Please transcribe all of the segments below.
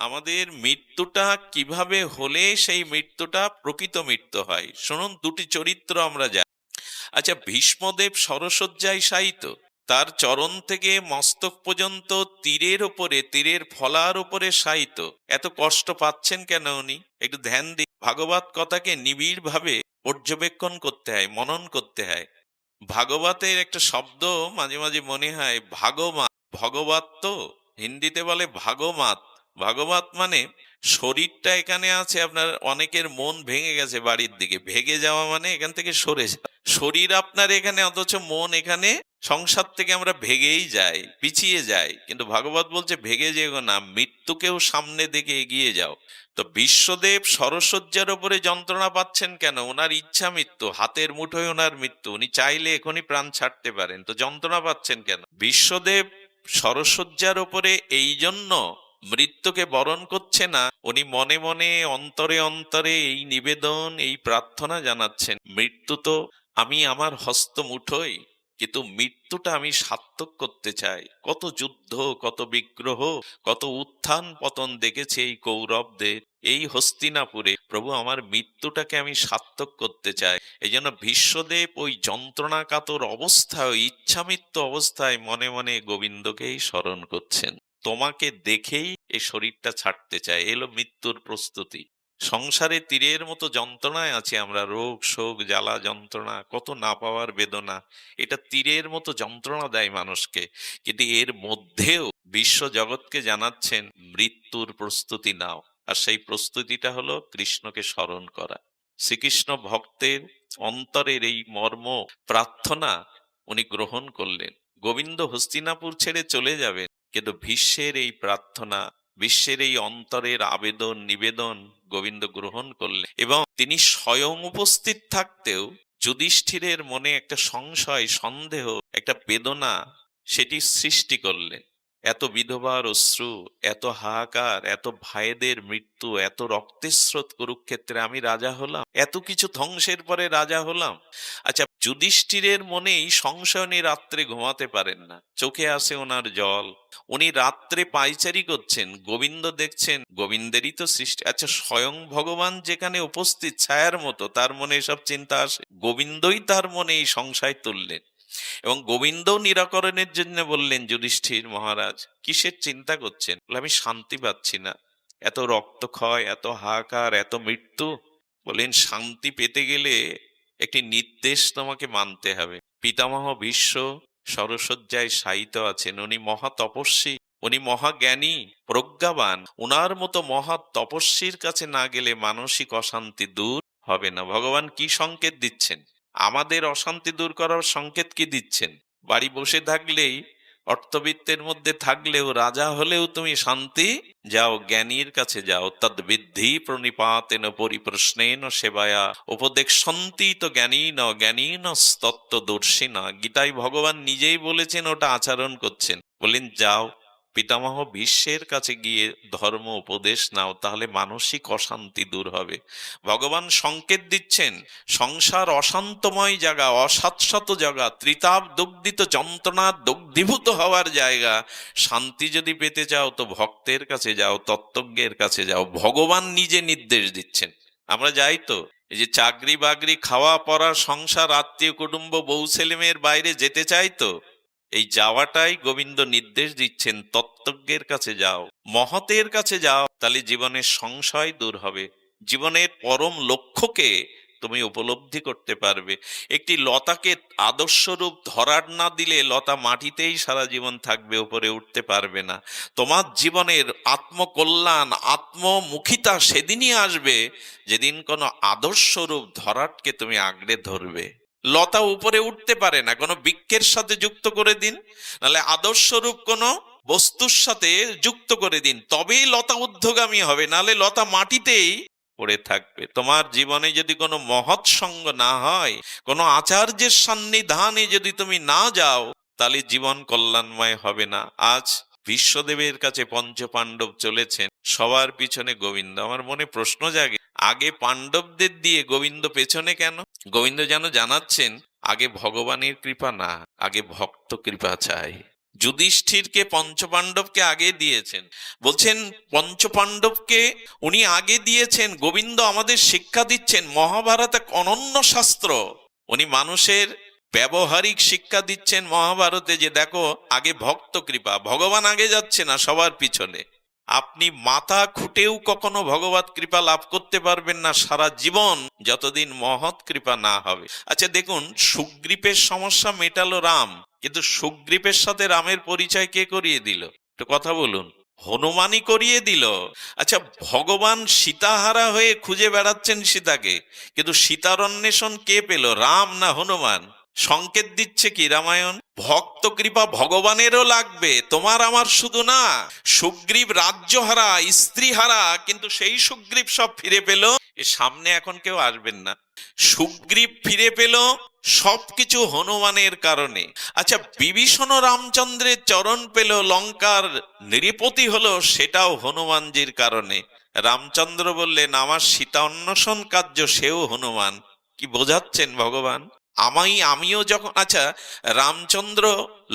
আমাদের মৃত্যুটা কিভাবে হলে সেই মৃত্যুটা প্রকৃত মৃত্যু হয়, শুনুন। দুটি চরিত্র আমরা জানি। আচ্ছা, ভীষ্মদেব সরসজ্জায় শায়িত, তার চরণ থেকে মস্তক পর্যন্ত তীরের ওপরে, তীরের ফলার উপরে শায়িত। এত কষ্ট পাচ্ছেন কেন উনি? একটু ধ্যান দিন। ভাগবত কথাকে নিবিড় ভাবে পর্যবেক্ষণ করতে হয়, মনন করতে হয়। ভাগবতের একটা শব্দ মাঝে মাঝে মনে হয় ভাগমাত। ভগবত তো হিন্দিতে বলে ভাগমাত। ভাগবত মানে শরীরটা এখানে আছে, আপনার অনেকের মন ভেঙে গেছে বাড়ির দিকে, ভেগে যাওয়া মানে এখান থেকে সরে যাওয়া। শরীর আপনার এখানে, অথচ মন এখানে। সংসার থেকে আমরা ভেগেই যাই, পিছিয়ে যাই। কিন্তু ভাগবত বলছে ভেগে যেও না, মৃত্যুকেও সামনে দেখে এগিয়ে যাও। তো বিশ্বদেব সরসজ্জার উপরে যন্ত্রণা পাচ্ছেন কেন? ওনার ইচ্ছা মৃত্যু, হাতের মুঠোয় ওনার মৃত্যু, উনি চাইলে এখনই প্রাণ ছাড়তে পারেন, তো যন্ত্রণা পাচ্ছেন কেন? বিশ্বদেব সরসজ্জার উপরে এই জন্য মৃত্যুকে বরণ করছে না, উনি মনে মনে অন্তরে অন্তরে এই নিবেদন, এই প্রার্থনা জানাচ্ছেন, মৃত্যু তো আমি আমার হস্ত মুঠোয়, কিন্তু মৃত্যুটা আমি সার্থক করতে চাই। কত যুদ্ধ, কত বিগ্রহ, কত উত্থান পতন দেখেছি এই কৌরবদের, এই হস্তিনাপুরে। প্রভু, আমার মৃত্যুটাকে আমি সার্থক করতে চাই। এই জন্য ভীষ্মদেব ওই যন্ত্রণা কাতর অবস্থায়, ওই ইচ্ছামৃত্যু অবস্থায় মনে মনে গোবিন্দকেই স্মরণ করছেন। তোমাকে দেখেই এই শরীরটা ছাড়তে চায়। এলো মৃত্যুর প্রস্তুতি। সংসারে তীরের মতো যন্ত্রণায় আছে আমরা, রোগ শোক জ্বালা যন্ত্রণা, কত না পাওয়ার বেদনা। এটা তীরের মতো যন্ত্রণা দেয় মানুষকে, কিন্তু এর মধ্যেও বিশ্ব জগৎকে জানাচ্ছেন মৃত্যুর প্রস্তুতি নাও। আর সেই প্রস্তুতিটা হলো কৃষ্ণকে স্মরণ করা। শ্রীকৃষ্ণ ভক্তের অন্তরের এই মর্ম প্রার্থনা উনি গ্রহণ করলেন। গোবিন্দ হস্তিনাপুর ছেড়ে চলে যাবেন, কিন্তু ভীষ্মের এই প্রার্থনা, বিশ্বের এই অন্তরের আবেদন নিবেদন গোবিন্দ গ্রহণ করলেন। এবং তিনি স্বয়ং উপস্থিত থাকতেও যুধিষ্ঠিরের মনে একটা সংশয়, সন্দেহ, একটা বেদনা সেটি সৃষ্টি করলেন। এত বিধবার অশ্রু, এত হাহাকার, এত ভাইদের মৃত্যু, এত রক্তের স্রোত কুরুক্ষেত্রে, আমি রাজা হলাম, এত কিছু ধ্বংসের পরে রাজা হলাম। আচ্ছা, যুধিষ্ঠিরের মনে এই সংশয় নিয়ে রাত্রে ঘুমাতে পারেন না, চোখে আসে ওনার জল। উনি রাত্রে পায়চারি করছেন, গোবিন্দ দেখছেন, গোবিন্দেরই তো সৃষ্টি। আচ্ছা, স্বয়ং ভগবান যেখানে উপস্থিত ছায়ার মতো, তার মনে এসব চিন্তা আসে? গোবিন্দই তার মনে এই সংশয় তুললেন, এবং গোবিন্দ নিরাকরণের জন্য বললেন, যুধিষ্ঠির মহারাজ কিসের চিন্তা করছেন? বলে, আমি শান্তি পাচ্ছি না, এত রক্তক্ষয়, এত হাহাকার, এত মৃত্যু। বলেন, শান্তি পেতে গেলে একটি নির্দেশ তোমাকে মানতে হবে। পিতামহ ভীষ্ম সরসজ্জায় শায়িত আছেন, উনি মহা তপস্বী, উনি মহাজ্ঞানী, প্রজ্ঞাবান। উনার মতো মহা তপস্বীর কাছে না গেলে মানসিক অশান্তি দূর হবে না। ভগবান কি সংকেত দিচ্ছেন? আমাদের অশান্তি দূর করার সংকেত কি দিচ্ছেন? বাড়ি বসে থাকলেই, অর্থবিত্তের মধ্যে থাকলেও, রাজা হলেও তুমি শান্তি যাও, জ্ঞানীর কাছে যাও। তদ্বিদ্ধি প্রণিপাতেন পরিপ্রশ্নেন সেবায়া উপদেক্ষন্তি তো জ্ঞানীন জ্ঞানীন তত্ত্বদর্শিনা। গীতায় ভগবান নিজেই বলেছেন, ওটা আচরণ করছেন। বলেন, যাও পিতামহ ভীষ্মের কাছে গিয়ে ধর্ম উপদেশ নাও, তাহলে মানসিক অশান্তি দূর হবে। ভগবান সংকেত দিচ্ছেন, সংসার অশান্তময় জায়গা, অসাৎসত জায়গা, ত্রিতাপ দগ্ধিত যন্ত্রণা দগ্ধীভূত হওয়ার জায়গা। শান্তি যদি পেতে চাও তো ভক্তের কাছে যাও, তত্ত্বজ্ঞের কাছে যাও। ভগবান নিজে নির্দেশ দিচ্ছেন। আমরা যাই তো, এই যে চাকরি বাকরি, খাওয়া পড়া, সংসার, আত্মীয় কুটুম্ব, বউ ছেলে মেয়ের বাইরে যেতে চাই তো, এই যাওয়াটাই গোবিন্দ নির্দেশ দিচ্ছেন, তত্ত্বজ্ঞের কাছে যাও, মহতের কাছে যাও, তাহলে জীবনের সংশয় দূর হবে, জীবনের পরম লক্ষ্যকে তুমি উপলব্ধি করতে পারবে। একটি লতাকে আদর্শ রূপ ধরার না দিলে লতা মাটিতেই সারা জীবন থাকবে, উপরে উঠতে পারবে না। তোমার জীবনের আত্মকল্যাণ, আত্মমুখিতা সেদিনই আসবে যেদিন কোনো আদর্শ রূপ ধরাটকে তুমি আঁকড়ে ধরবে। লতা উপরে উঠতে পারে না, কোনো বৃক্ষের সাথে যুক্ত করে দিন, নাহলে আদর্শরূপ কোনো বস্তুর সাথে যুক্ত করে দিন, তবেই লতা ঊর্ধ্বগামী হবে, নাহলে লতা মাটিতেই পড়ে থাকবে। তোমার জীবনে যদি কোনো মহৎ সঙ্গ না হয়, কোনো আচার্যের সান্নিধানে যদি তুমি না যাও, তাহলে জীবন কল্যাণময় হবে না। আজ বিশ্বদেবের কাছে পঞ্চ পাণ্ডব চলেছেন, সবার পিছনে গোবিন্দ। আমার মনে প্রশ্ন জাগে, আগে পাণ্ডবদের দিয়ে গোবিন্দ পেছনে কেন? গোবিন্দ যেন জানাচ্ছেন, আগে ভগবানের কৃপা না, আগে ভক্ত কৃপা চাই। যুধিষ্ঠিরকে পঞ্চপাণ্ডবকে আগে দিয়েছেন, বলছেন পঞ্চপাণ্ডবকে উনি আগে দিয়েছেন। গোবিন্দ আমাদের শিক্ষা দিচ্ছেন, মহাভারত এক অনন্য শাস্ত্র। উনি মানুষের ব্যবহারিক শিক্ষা দিচ্ছেন মহাভারতে, যে দেখো আগে ভক্ত কৃপা, ভগবান আগে যাচ্ছে না সবার পিছনে। আপনি মাথা খুঁটেও কখনো ভগবত কৃপা লাভ করতে পারবেন না সারা জীবন, যতদিন মহৎ কৃপা না হবে। আচ্ছা দেখুন, সুগ্রীবের সমস্যা মেটালো রাম, কিন্তু সুগ্রীবের সাথে রামের পরিচয় কে করিয়ে দিল? একটু কথা বলুন। হনুমানই করিয়ে দিল। আচ্ছা, ভগবান সীতাহারা হয়ে খুঁজে বেড়াচ্ছেন সীতাকে, কিন্তু সীতার অন্বেষণ কে পেল, রাম না হনুমান? সংকেত দিচ্ছে কি রামায়ণ? ভক্ত কৃপা ভগবানেরও লাগবে, তোমার আমার শুধু না। সুগ্রীব রাজ্যহারা, স্ত্রীহারা, কিন্তু সেই সুগ্রীব সব ফিরে পেল। এ সামনে এখন কেউ আসবেন না। সুগ্রীব ফিরে পেল সবকিছু হনুমানের কারণে। আচ্ছা, বিভীষণ রামচন্দ্রের চরণ পেল, লঙ্কার নৃপতি হলো, সেটাও হনুমানজির কারণে। রামচন্দ্র বললেন আমার সীতা অন্বেষণ কার্য সেও হনুমান। কি বোঝাচ্ছেন ভগবান? আমিও যখন, আচ্ছা, রামচন্দ্র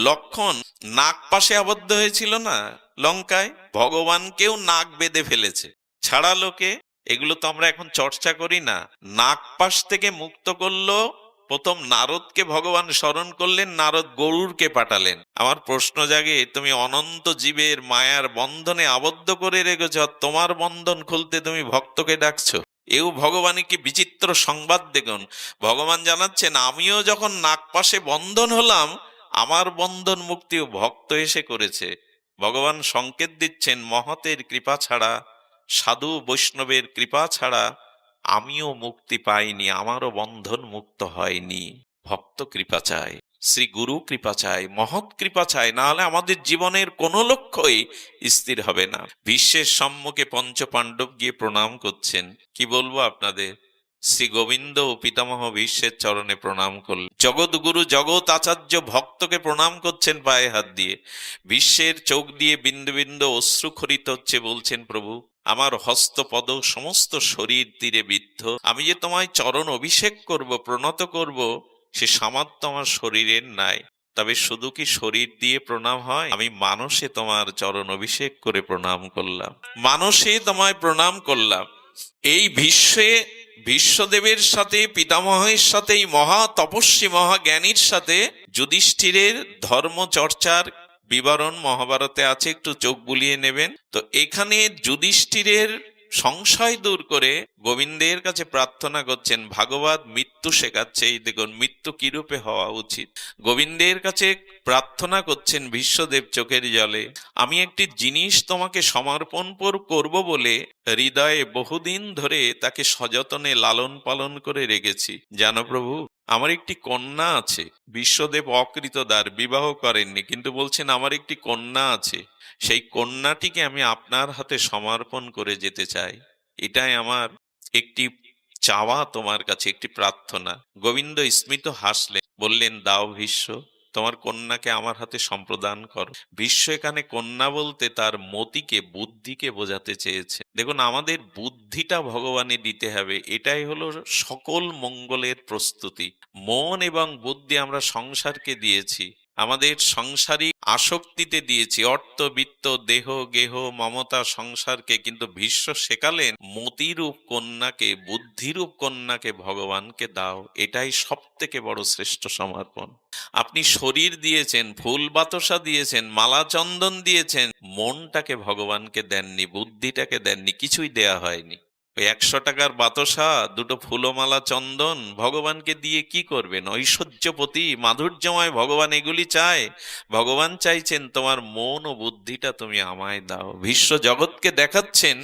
লক্ষণ নাগ পাশে আবদ্ধ হয়েছিল না লঙ্কায়, ভগবানকেও নাগ বেঁধে ফেলেছে, ছাড়ালো কে? এগুলো তো আমরা এখন চর্চা করি না। নাগপাশ থেকে মুক্ত করলো প্রথম নারদকে, ভগবান স্মরণ করলেন, নারদ গরুরকে পাঠালেন। আমার প্রশ্ন জাগে, তুমি অনন্ত জীবের মায়ার বন্ধনে আবদ্ধ করে রেখেছ, তোমার বন্ধন খুলতে তুমি ভক্তকে ডাকছো? এও ভগবানের কি বিচিত্র সংবাদ! দেখুন, ভগবান জানাচ্ছেন আমিও যখন নাগপাশে বন্ধন হলাম, আমার বন্ধন মুক্তিও ভক্ত এসে করেছে। ভগবান সংকেত দিচ্ছেন মহতের কৃপা ছাড়া, সাধু বৈষ্ণবের কৃপা ছাড়া আমিও মুক্তি পাইনি, আমারও বন্ধন মুক্ত হয়নি। ভক্ত কৃপা চাই, শ্রী গুরু কৃপা চাই, মহৎ কৃপা চাই, না হলে আমাদের জীবনের কোনো লক্ষ্যই স্থির হবে না। বিশ্বের সম্মুখে পঞ্চপাণ্ডব গিয়ে প্রণাম করছেন। কি বলবো আপনাদের, শ্রী গোবিন্দ ও পিতামহ বিশ্বের চরণে প্রণাম করলেন। জগৎগুরু জগৎ আচার্য ভক্তকে প্রণাম করছেন পায়ে হাত দিয়ে। বিশ্বের চোখ দিয়ে বিন্দু বিন্দু অশ্রু খরিত হচ্ছে, বলছেন প্রভু আমার হস্তপদ সমস্ত শরীর তীরে বিদ্ধ, আমি যে তোমায় চরণ অভিষেক করব, প্রণত করব, সে সামর্থ্য আমার শরীরের নাই। তবে শুধু কি শরীর দিয়ে প্রণাম হয়? আমি মানসে তোমার চরণ অভিষেক করে প্রণাম করলাম, মানসে তোমায় প্রণাম করলাম। এই বিশ্বদেবের সাথে, পিতামহের সাথে, এই মহা তপস্বী মহাজ্ঞানীর সাথে যুধিষ্ঠিরের ধর্ম চর্চার বিবরণ মহাভারতে আছে, একটু চোখ বুলিয়ে নেবেন। তো এখানে যুধিষ্ঠিরের সংশয় দূর করে গোবিন্দের কাছে প্রার্থনা করছেন। ভাগবত মৃত্যু শেখাচ্ছে, এই দেখুন মৃত্যু কিরূপে হওয়া উচিত। গোবিন্দের কাছে প্রার্থনা করছেন বিশ্বদেব চোখের জলে, আমি একটি জিনিস তোমাকে সমর্পণ করব বলে হৃদয়ে বহুদিন ধরে তাকে সযতনে লালন পালন করে রেখেছি। জানো প্রভু, আমার একটি কন্যা আছে। বিশ্বদেব অকৃতদার, বিবাহ করেননি, কিন্তু বলছেন আমার একটি কন্যা আছে, সেই কন্যাটিকে আমি আপনার হাতে সমর্পণ করে যেতে চাই। এটাই আমার একটি চাওয়া তোমার কাছে, একটি প্রার্থনা। গোবিন্দ স্মিত হাসলেন, বললেন দাও ভীষ্ম, তোমার কন্যাকে আমার হাতে সম্প্রদান করো। ভীষ্ম এখানে কন্যা বলতে তার মতিকে, বুদ্ধিকে বোঝাতে চেয়েছে। দেখুন, আমাদের বুদ্ধিটা ভগবানে দিতে হবে, এটাই হলো সকল মঙ্গলের প্রস্তুতি। মন এবং বুদ্ধি আমরা সংসারকে দিয়েছি, আমাদের সংসারিক আসক্তিতে দিয়েছি, অর্থ বিত্ত দেহ গেহ মমতা সংসারকে, কিন্তু ভীষ্ম শেখালেন মতিরূপ কন্যাকে, বুদ্ধিরূপ কন্যাকে ভগবানকে দাও, এটাই সব থেকে বড় শ্রেষ্ঠ সমর্পণ। আপনি শরীর দিয়েছেন, ফুল বাতাসা দিয়েছেন, মালা চন্দন দিয়েছেন, মনটাকে ভগবানকে দেননি, বুদ্ধিটাকে দেননি, কিছুই দেয়া হয়নি। ওই 100 টাকার বাতাসা, দুটো ফুলমালা চন্দন ভগবানকে দিয়ে কি করবেন? ঐশ্বর্যপতি মাধুর্যময় ভগবান এগুলি চায়? ভগবান চাইছেন তোমার মন ও বুদ্ধিটা তুমি আমায় দাও। বিশ্ব জগৎকে দেখাচ্ছেন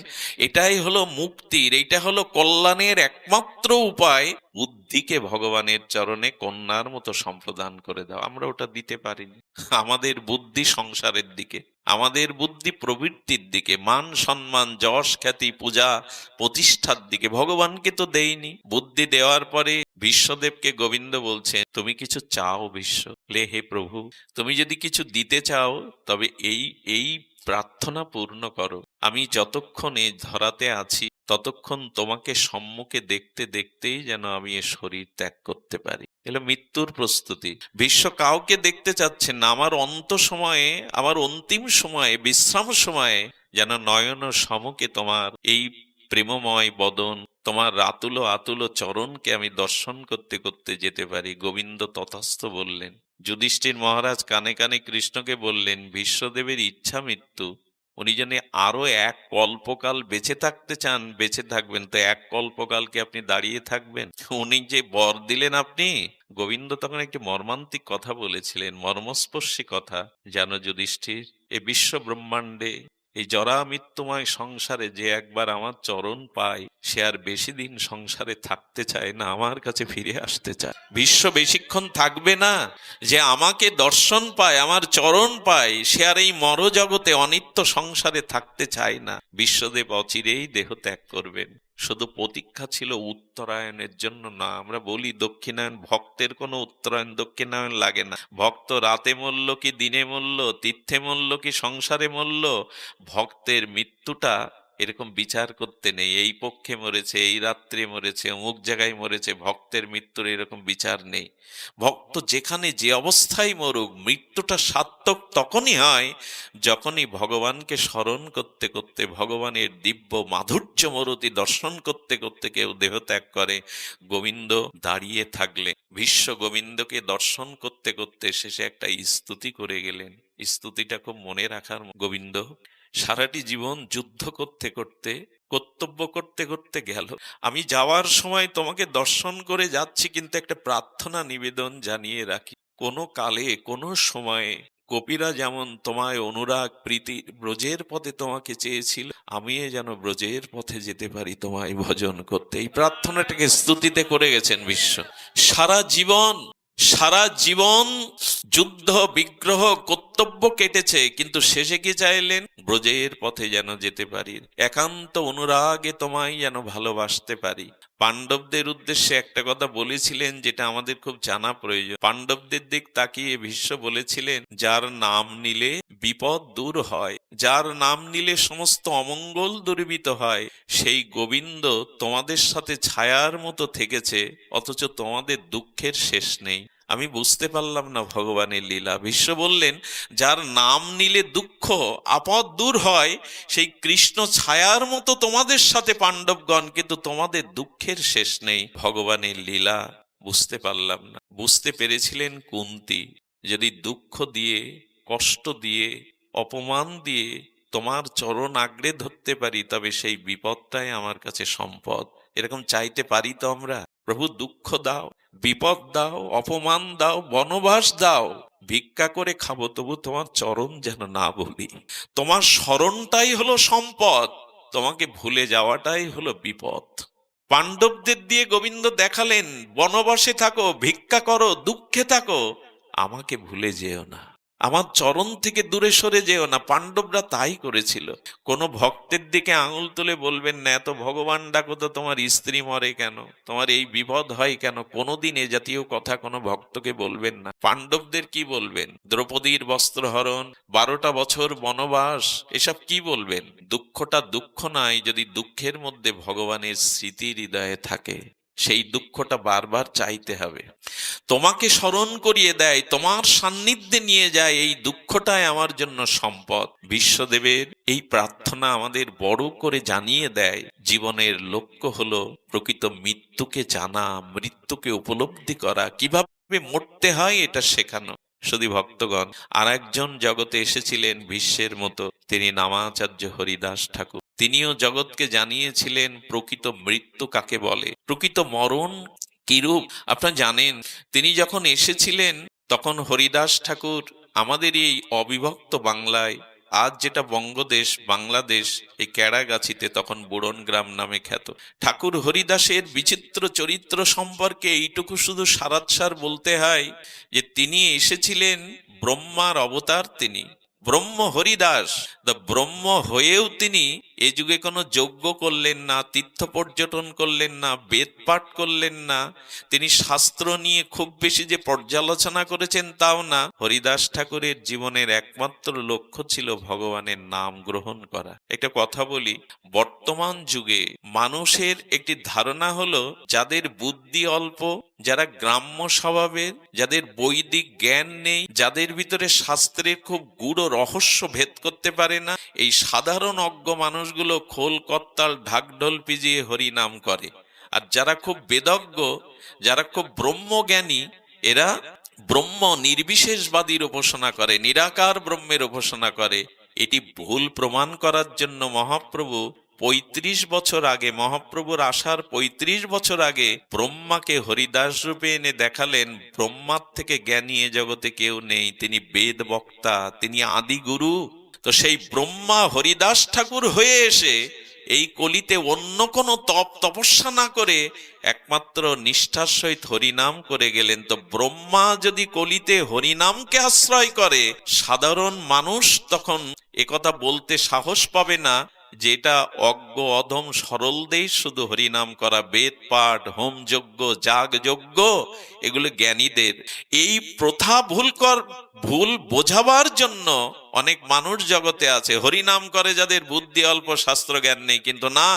এটাই হলো মুক্তির, এইটা হলো কল্যাণের একমাত্র উপায়। বুদ্ধিকে ভগবানের চরণে কন্যার মতো সম্প্রদান করে দাও। আমরা ওটা দিতে পারিনি। আমাদের বুদ্ধি সংসারের দিকে, আমাদের বুদ্ধি প্রবৃত্তির দিকে, মান সম্মান যশ খ্যাতি পূজা প্রতিষ্ঠার দিকে। ভগবানকে তো দেইনি। বুদ্ধি দেওয়ার পরে বিশ্বদেবকে গোবিন্দ বলছেন তুমি কিছু চাও বিশ্ব। হে প্রভু, তুমি যদি কিছু দিতে চাও তবে এই প্রার্থনা পূর্ণ করো। আমি যতক্ষণ এই ধরাতে আছি ততক্ষণ তোমাকে সম্মুখে দেখতে দেখতেই যেন আমি এ শরীর ত্যাগ করতে পারি। এলো মৃত্যুর প্রস্তুতি। বিশ্ব কাউকে দেখতে চাচ্ছেন না। আমার অন্ত সময়ে, আমার অন্তিম সময়ে, বিশ্রাম সময়ে যেন নয়ন সমকে তোমার এই প্রেমময় বদন, তোমার আতুল আতুল চরণকে আমি দর্শন করতে করতে যেতে পারি। গোবিন্দ তথাস্তু বললেন। যুধিষ্ঠির মহারাজ কানে কানে কৃষ্ণকে বললেন, ভীষ্মদেবের ইচ্ছা মৃত্যু, উনি যদি আরো এক কল্পকাল বেঁচে থাকতে চান, বেঁচে থাকবেন। তো এক কল্পকাল কি আপনি দাঁড়িয়ে থাকবেন? উনি যে বর দিলেন আপনি। গোবিন্দ তখন একটি মর্মান্তিক কথা বলেছিলেন, মর্মস্পর্শী কথা। জানো যুধিষ্ঠির, এ বিশ্ব ব্রহ্মাণ্ডে এই জরা মৃত্যুময় সংসারে যে একবার আমার চরণ পায়, সে আর বেশি দিন সংসারে থাকতে চায় না, আমার কাছে ফিরে আসতে চায়। বিশ্ব বেশিক্ষণ থাকবে না। যে আমাকে দর্শন পায়, আমার চরণ পায়, সে আর এই মরজগতে অনিত্য সংসারে থাকতে চায় না। বিশ্বদেব অচিরেই দেহ ত্যাগ করবেন। শুধু প্রতীক্ষা ছিল উত্তরায়ণের জন্য না। আমরা বলি দক্ষিণায়ন, ভক্তের কোনো উত্তরায়ণ দক্ষিণায়ন লাগে না। ভক্ত রাতে মরল কি দিনে মরল, তীর্থে মরল কি সংসারে মরল, ভক্তের মৃত্যুটা এরকম বিচার করতে নেই। এই পক্ষে মরেছে, এই রাত্রে মরেছে, অমুক জায়গায় মরেছে, ভক্তের মৃত্যুর এরকম বিচার নেই। ভক্ত যেখানে যে অবস্থায় মরুক, মৃত্যুটা সার্থক তখনই হয় যখনই ভগবানকে স্মরণ করতে করতে, ভগবানের দিব্য মাধুর্য মূরতি দর্শন করতে করতে কেউ দেহ ত্যাগ করে। গোবিন্দ দাঁড়িয়ে থাকলে, ভীষ্ম গোবিন্দকে দর্শন করতে করতে শেষে একটা স্তুতি করে গেলেন। স্তুতিটা খুব মনে রাখার। গোবিন্দ সারাটি জীবন যুদ্ধ করতে করতে, কর্তব্য করতে করতে গেল। আমি যাওয়ার সময় তোমাকে দর্শন করে যাচ্ছি, কিন্তু একটা প্রার্থনা নিবেদন জানিয়ে রাখি। কোনো কালে, কোনো সময়ে গোপীরা যেমন তোমায় অনুরাগ প্রীতি ব্রজের পথে তোমাকে চেয়েছিল, আমিও যেন ব্রজের পথে যেতে পারি তোমায় ভজন করতে। এই প্রার্থনাটাকে স্তুতিতে করে গেছেন বিশ্ব। সারা জীবন, সারা জীবন যুদ্ধ বিগ্রহ কর্তব্য কেটেছে, কিন্তু শেষে কি চাইলেন? ব্রজের পথে যেন যেতে পারি, একান্ত অনুরাগে তোমায় যেন ভালোবাসতে পারি। পাণ্ডবদের উদ্দেশ্যে একটা কথা বলেছিলেন, যেটা আমাদের খুব জানা প্রয়োজন। পাণ্ডবদের দিক তাকিয়ে ভীষ্ম বলেছিলেন, যার নাম নিলে বিপদ দূর হয়, যার নাম নিলে সমস্ত অমঙ্গল দূরীভূত হয়, সেই গোবিন্দ তোমাদের সাথে ছায়ার মতো থেকেছে, অথচ তোমাদের দুঃখের শেষ নেই। আমি বুঝতে পারলাম না ভগবানের লীলা। ভীষ্ম বললেন, যার নাম নিলে দুঃখ আপদ দূর হয়, সেই কৃষ্ণ ছায়ার মতো তোমাদের সাথে পাণ্ডবগণ, কিন্তু তোমাদের দুঃখের শেষ নেই। ভগবানের লীলা বুঝতে পারলাম না। বুঝতে পেরেছিলেন কুন্তী, যদি দুঃখ দিয়ে, কষ্ট দিয়ে, অপমান দিয়ে তোমার চরণ আঁকড়ে ধরতে পারি, তবে সেই বিপদটাই আমার কাছে সম্পদ। এরকম চাইতে পারি তো আমরা? প্রভু দুঃখ দাও, বিপদ দাও, অপমান দাও, বনবাস দাও, ভিক্ষা করে খাবো, তবু তোমার চরণ যেন না বলি। তোমার স্মরণটাই হলো সম্পদ, তোমাকে ভুলে যাওয়াটাই হলো বিপদ। পাণ্ডবদের দিয়ে গোবিন্দ দেখালেন, বনবাসে থাকো, ভিক্ষা করো, দুঃখে থাকো, আমাকে ভুলে যেও না, আমার চরণ থেকে দূরে সরে যেও না। পাণ্ডবরা তাই করেছিল। কোনো ভক্তের দিকে আঙুল তুলে বলবেন না, এত ভগবান ডাকো তো তোমার স্ত্রী মরে কেন, তোমার এই বিপদ হয় কেন, কোনোদিন এ জাতীয় কথা কোনো ভক্তকে বলবেন না। পাণ্ডবদের কি বলবেন? দ্রৌপদীর বস্ত্রহরণ, 12টা বছর বনবাস, এসব কি বলবেন? দুঃখটা দুঃখ নয় যদি দুঃখের মধ্যে ভগবানের স্মৃতি হৃদয়ে থাকে। সেই দুঃখটা বারবার চাইতে হবে। তোমাকে স্মরণ করিয়ে দেয়, তোমার সান্নিধ্যে নিয়ে যায়, এই দুঃখটাই আমার জন্য সম্পদ। বিশ্বদেবের এই প্রার্থনা আমাদের বড় করে জানিয়ে দেয়, জীবনের লক্ষ্য হলো প্রকৃত মৃত্যুকে জানা, মৃত্যুকে উপলব্ধি করা, কিভাবে মরতে হয় এটা শেখানো। শুধু ভক্তগণ, আর একজন জগতে এসেছিলেন বিশ্বের মতো, তিনি নামাচার্য হরিদাস ঠাকুর। তিনিও জগৎকে জানিয়েছিলেন প্রকৃত মৃত্যু কাকে বলে, প্রকৃত মরণ কিরূপ। আপনারা জানেন, তিনি যখন এসেছিলেন তখন হরিদাস ঠাকুর আমাদের এই অবিভক্ত বাংলায়, আজ যেটা বঙ্গদেশ বাংলাদেশ, এই ক্যাড়াগাছিতে তখন বুড়ন গ্রাম নামে খ্যাত। ঠাকুর হরিদাসের বিচিত্র চরিত্র সম্পর্কে এইটুকু শুধু সারাৎসার বলতে হয় যে তিনি এসেছিলেন ব্রহ্মার অবতার, তিনি ব্রহ্ম হরিদাস। ব্রহ্ম হয়েও তিনি এ যুগে কোনো যজ্ঞ করলেন না, তীর্থ পর্যটন করলেন না, বেদ পাঠ করলেন না, তিনি শাস্ত্র নিয়ে খুব বেশি যে পর্যালোচনা করেছেন তাও না। হরিদাস ঠাকুরের জীবনের একমাত্র লক্ষ্য ছিল ভগবানের নাম গ্রহণ করা। একটা কথা বলি, বর্তমান যুগে মানুষের একটি ধারণা হলো যাদের বুদ্ধি অল্প, যারা গ্রাম্য স্বভাবের, যাদের বৈদিক জ্ঞান নেই, যাদের ভিতরে শাস্ত্রের খুব গূঢ় রহস্য ভেদ করতে পারে না, এই সাধারণ অজ্ঞ মানুষগুলো খোল করতাল ঢাকঢোল পিজিয়ে হরি নাম করে। আর যারা খুব বেদজ্ঞ, যারা খুব ব্রহ্মজ্ঞানী, এরা ব্রহ্ম নির্বিশেষবাদীর উপাসনা করে, নিরাকার ব্রহ্মের উপাসনা করে। এটি ভুল প্রমাণ করার জন্য মহাপ্রভু ৩৫ বছর আগে, মহাপ্রভুর আসার ৩৫ বছর আগে ব্রহ্মাকে হরিদাস রূপে এনে দেখালেন, ব্রহ্মার থেকে জ্ঞানী এ জগতে কেউ নেই, তিনি বেদ বক্তা, তিনি আদি গুরু। তো সেই ব্রহ্মা হরিদাস ঠাকুর হয়ে এসে এই কলিতে অন্য কোনো তপস্যা না করে একমাত্র নিষ্ঠার সহিত হরিনাম করে গেলেন। তো ব্রহ্মা যদি কলিতে হরিনামকে আশ্রয় করে, সাধারণ মানুষ তখন একথা বলতে সাহস পাবে না যে এটা অজ্ঞ অধম সরলদেই শুধু হরিনাম করা, বেদ পাঠ, হোম যজ্ঞ, যাগ যজ্ঞ এগুলো জ্ঞানীদের। এই প্রথা ভুল বোঝাবার জন্য অনেক মানুষ জগতে আছে, হরিনাম করে যাদের বুদ্ধি অল্প, শাস্ত্র জ্ঞান নেই। কিন্তু না,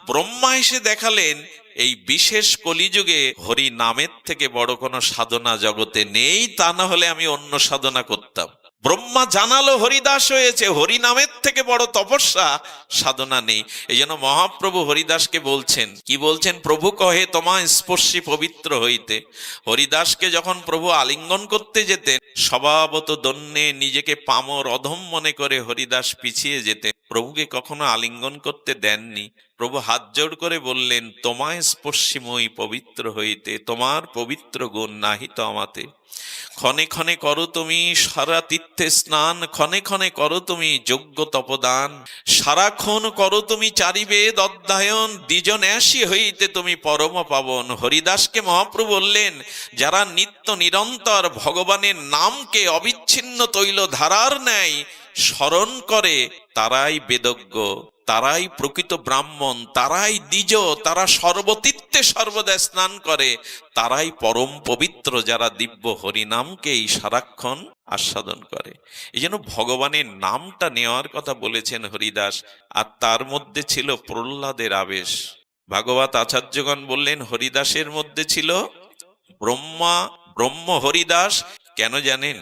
ব্রহ্মা এসে দেখালেন এই বিশেষ কলিযুগে হরি নামের থেকে বড় কোনো সাধনা জগতে নেই, তা না হলে আমি অন্য সাধনা করতাম। ব্রহ্মা জানালো হরিদাস হয়েছে, হরি নামের থেকে বড় তপস্যা সাধনা নেই। এই জন্য মহাপ্রভু হরিদাসকে বলছেন, কি বলছেন? প্রভু কহে তোমা স্পর্শী পবিত্র হইতে। হরিদাসকে যখন প্রভু আলিঙ্গন করতে যেতেন, স্বভাবত দন্যে নিজেকে পামর অধম মনে করে হরিদাস পিছিয়ে যেতেন, প্রভুকে কখনো আলিঙ্গন করতে দেননি। প্রভু হাত জোড় করে বললেন, তোমায় স্পর্শীময়ী পবিত্র হইতে, তোমার পবিত্র গুণ নাহিত আমাতে। ক্ষণে ক্ষণে করো তুমি সারা তীর্থে স্নান, ক্ষণে ক্ষণে করো তুমি যজ্ঞ তপদান, সারাক্ষণ করো তুমি চারিবেদ অধ্যয়ন, দ্বিজ ন্যাসী হইতে তুমি পরম পাবন। হরিদাসকে মহাপ্রভু বললেন, যারা নিত্য নিরন্তর ভগবানের নামকে অবিচ্ছিন্ন তৈল ধারার ন্যায় স্মরণ করে, তারাই বেদজ্ঞ, তারাই প্রকৃত ব্রাহ্মণ, তারাই দ্বিজ, তারা সর্বতীর্থে সর্বদা স্নান করে, তারাই পরম পবিত্র, যারা দিব্য হরিনামকেই সারাক্ষণ আস্বাদন করে। এই জন্য ভগবানের নামটা নেওয়ার কথা বলেছেন হরিদাস। আর তার মধ্যে ছিল প্রহ্লাদের আবেশ। ভাগবত আচার্যগণ বললেন হরিদাসের মধ্যে ছিল ব্রহ্ম হরিদাস। কেন জানেন?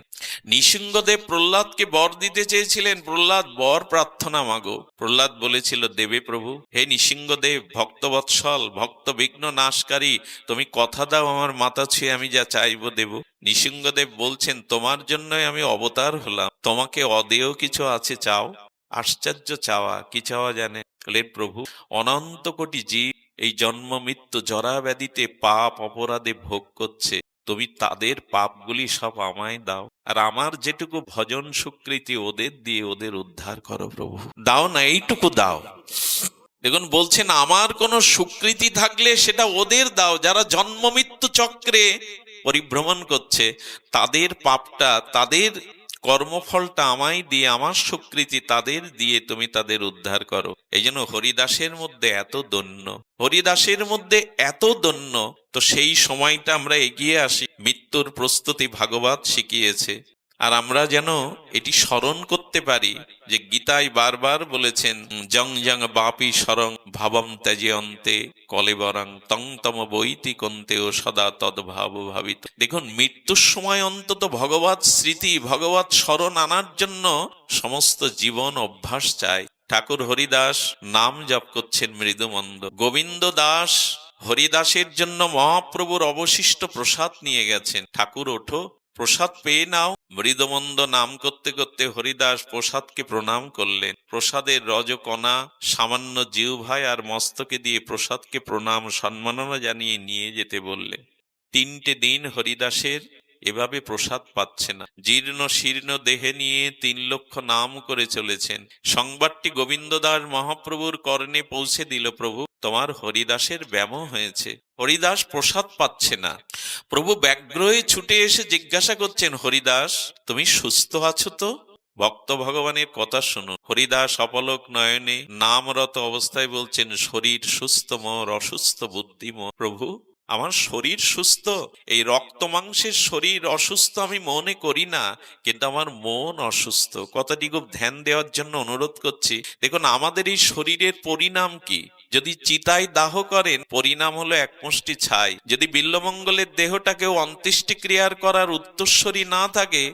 নৃসিংহদেব প্রহ্লাদকে বর দিতে চেয়েছিলেন, প্রহ্লাদ বর প্রার্থনা মাগো। প্রহ্লাদ বলেছিল, দেবে প্রভু। হে নৃসিংহদেব, ভক্তবৎসল, ভক্ত বিঘ্ন নাশকারী, তুমি কথা দাও আমার মাথা ছুঁয়ে আমি যা চাইবো দেব। নৃসিংহদেব বলছেন, তোমার জন্যই আমি অবতার হলাম, তোমাকে অদেয় কিছু আছে চাও। আশ্চর্য চাওয়া, কি চাওয়া জানে? প্রভু, অনন্ত কোটি জীব এই জন্ম মৃত্যু জরা ব্যাধিতে পাপ অপরাধে ভোগ করছে, তুমি তাদের পাপগুলি সব আমায় দাও, আর আমার যেটুকু ভজন স্বীকৃতি ওদের দিয়ে ওদের উদ্ধার করো প্রভু। দাও না, এইটুকু দাও। দেখুন বলছেন, আমার কোনো স্বীকৃতি থাকলে সেটা ওদের দাও, যারা জন্ম মৃত্যু চক্রে পরিভ্রমণ করছে, তাদের পাপটা, তাদের কর্মফলটা আমায় দিয়ে, আমার স্বীকৃতি তাদের দিয়ে তুমি তাদের উদ্ধার করো। এই জন্য হরিদাসের মধ্যে এত দন্য, হরিদাসের মধ্যে এত দন্য। তো সেই সময়টা আমরা এগিয়ে আসি, মৃত্যুর প্রস্তুতি ভাগবত শিখিয়েছে। আর আমরা যেন এটি স্মরণ করতে পারি যে গীতায় বারবার বলেছেন, জং জং বাপি স্মরং ভাবম ত্যাজে অন্তে কলেবরং তং তম বৈতি কন্তে ও সদা তদ্ভাব ভাবিত। দেখুন, মৃত্যুর সময় অন্তত ভগবত স্মৃতি, ভগবত স্মরণ আনার জন্য সমস্ত জীবন অভ্যাস চায়। ঠাকুর হরিদাস নাম জপ করছেন মৃদুমন্দ। গোবিন্দ দাস হরিদাসের জন্য মহাপ্রভুর অবশিষ্ট প্রসাদ নিয়ে গেছেন। ঠাকুর ওঠো, প্রসাদ পেয়ে নাও। মৃদমন্দ নাম করতে করতে হরিদাস প্রসাদকে প্রণাম করলেন। প্রসাদের রজকণা সামান্য জিহ্বায় আর মস্তকে দিয়ে প্রসাদকে প্রণাম সম্মাননা জানিয়ে নিয়ে যেতে বললেন। 3টে দিন হরিদাসের এভাবে প্রসাদ পাচ্ছে না। জীর্ণ শীর্ণ দেহে নিয়ে 3 লক্ষ নাম করে চলেছেন। সংবাদটি গোবিন্দদাস মহাপ্রভুর কর্ণে পৌঁছে দিল, প্রভু তোমার হরিদাসের ব্যামো হয়েছে, হরিদাস প্রসাদ পাচ্ছে না। প্রভু ব্যগ্র হয়ে ছুটে এসে জিজ্ঞাসা করছেন, হরিদাস তুমি সুস্থ আছো তো? ভক্ত ভগবানের কথা শুনুন। হরিদাস অপলক নয়নে নামরত অবস্থায় বলছেন, শরীর সুস্থ মোর অসুস্থ বুদ্ধি মোর। প্রভু, আমার শরীর সুস্থ, এই রক্ত মাংসের শরীর অসুস্থ আমি মনে করি না, কিন্তু আমার মন অসুস্থ। কথাটি খুব ধ্যান দেওয়ার জন্য অনুরোধ করছি। দেখুন, আমাদের এই শরীরের পরিণাম কি? যদি চিতায় দাহ করেন, পরিণাম হলো এক মুষ্টি ছাই। যদি বিল্বমঙ্গলের দেহটাকেও অন্ত্যেষ্টিক্রিয়ার করার উত্তরসূরি না থাকে,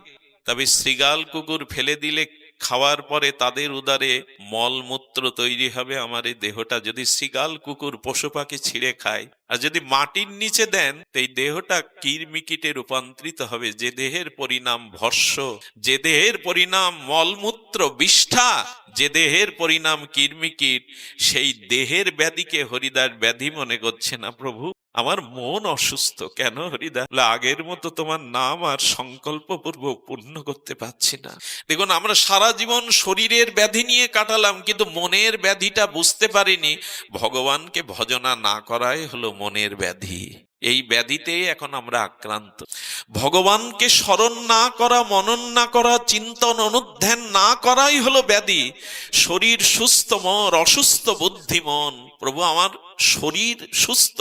তবে শৃগাল কুকুর ফেলে দিলে খাওয়ার পরে তাদের উদারে মলমূত্র তৈরি হবে আমার এই দেহটা। যদি শৃগাল কুকুর পশু পাখি ছিঁড়ে খায়, আর যদি মাটির নিচে দেন, এই দেহটা কিরমিকিটে রূপান্তরিত হবে। যে দেহের পরিণাম ভস্য, যে দেহের পরিণাম মলমূত্র বিষ্ঠা, যে দেহের পরিণাম কিরমিকিট, সেই দেহের ব্যাধিকে হরিদাস ব্যাধি মনে করছে না। প্রভু, আমার মন অসুস্থ। কেন হরিদা? আগের মতো তোমার নাম আর সংকল্প পূর্বক পূর্ণ করতে পারছি না। দেখুন, আমরা সারা জীবন শরীরের ব্যাধি নিয়ে কাটালাম, কিন্তু মনের ব্যাধিটা বুঝতে পারিনি। ভগবানকে ভজনা না করাই হলো মনের ব্যাধি। এই ব্যাধিতেই এখন আমরা আক্রান্ত। ভগবানকে স্মরণ না করা, মনন না করা, চিন্তন অনুধ্যান না করাই হলো ব্যাধি। শরীর সুস্থ মোর অসুস্থ বুদ্ধি মন। প্রভু, আমার শরীর সুস্থ,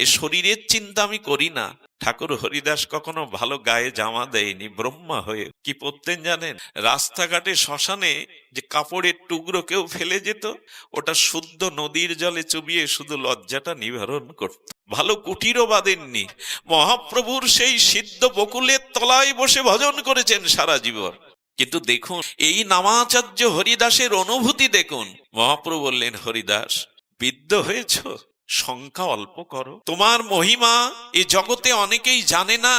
এ শরীরের চিন্তা আমি করি না। ঠাকুর হরিদাস কখনো ভালো গায়ে জামা দেয়নি। ব্রহ্মা হয়ে কি পরতেন জানেন? রাস্তাঘাটে শ্মশানে যে কাপড়ের টুকরো কেউ ফেলে যেত, ওটা শুদ্ধ নদীর জলে চুবিয়ে শুধু লজ্জাটা নিবারণ করত। ভালো কুটিরও বাঁধেননি। মহাপ্রভুর সেই সিদ্ধ বকুলের তলায় বসে ভজন করেছেন সারা জীবন। কিন্তু দেখুন, এই নামাচার্য হরিদাসের অনুভূতি দেখুন। মহাপ্রভু বললেন, হরিদাস, বিদ্ধ হয়েছ, সংখ্যা অল্প করো। তোমার মহিমা এ জগতে অনেকেই জানে না।